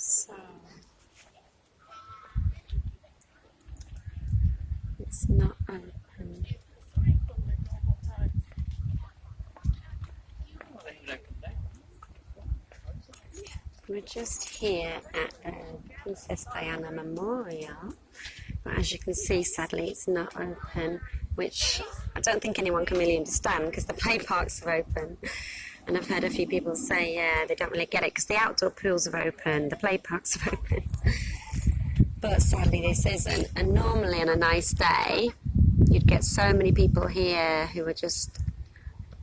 So it's not open. We're just here at Princess Diana Memorial, but as you can see, sadly, it's not open, which I don't think anyone can really understand because the play parks are open. And I've heard a few people say, yeah, they don't really get it because the outdoor pools are open, the play parks are open. But sadly, this isn't. And normally on a nice day, you'd get so many people here who are just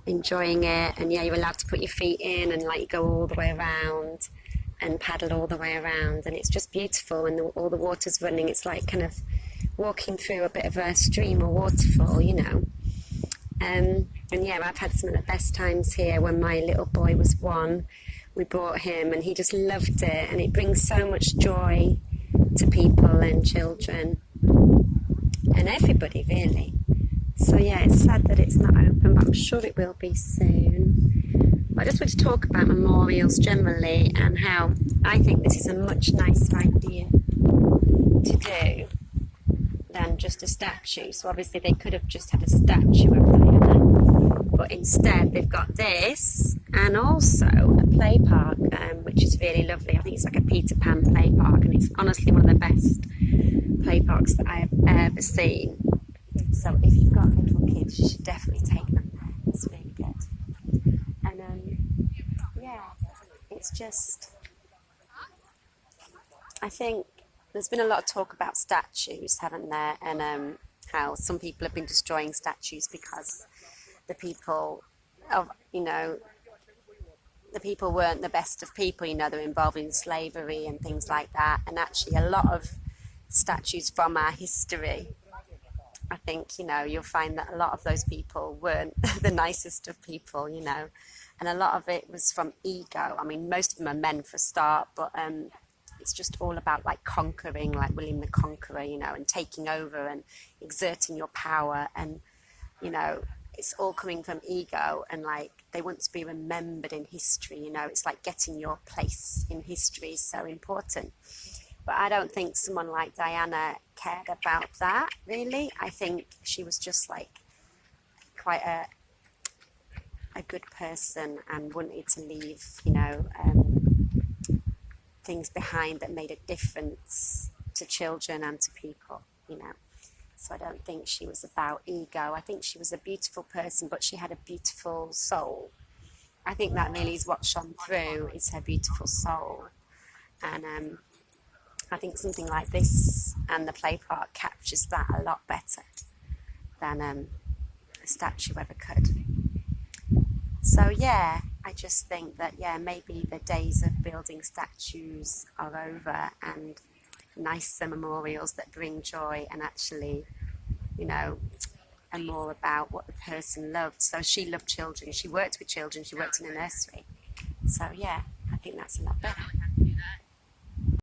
enjoying it. And yeah, you're allowed to put your feet in and like go all the way around and paddle all the way around. And it's just beautiful. And all the water's running. It's like kind of walking through a bit of a stream or waterfall, you know. And yeah, I've had some of the best times here. When my little boy was 1, we brought him and he just loved it. And it brings so much joy to people and children and everybody really. So yeah, it's sad that it's not open, but I'm sure it will be soon. But I just want to talk about memorials generally and how I think this is a much nicer idea to do than just a statue. So obviously they could have just had a statue of Diana, but instead they've got this and also a play park, which is really lovely. I think it's like a Peter Pan play park, and it's honestly one of the best play parks that I have ever seen. So if you've got little kids, you should definitely take them there. It's really good. And yeah, it's just, I think there's been a lot of talk about statues, haven't there? And how some people have been destroying statues because the people weren't the best of people, you know, they're involved in slavery and things like that. And actually a lot of statues from our history, I think, you know, you'll find that a lot of those people weren't the nicest of people, you know, and a lot of it was from ego. I mean, most of them are men for a start, but it's just all about like conquering, like William the Conqueror, you know, and taking over and exerting your power. And, you know, it's all coming from ego, and like they want to be remembered in history, you know, it's like getting your place in history is so important. But I don't think someone like Diana cared about that, really. I think she was just like quite a good person and wanted to leave, you know, things behind that made a difference to children and to people, you know. So I don't think she was about ego. I think she was a beautiful person, but she had a beautiful soul. I think that really is what shone through, is her beautiful soul. And I think something like this and the play park captures that a lot better than a statue ever could. So yeah, I just think that, yeah, maybe the days of building statues are over, and nicer memorials that bring joy and actually, you know, are more about what the person loved. So she loved children, she worked with children, she worked in a nursery. So yeah, I think that's a lot better.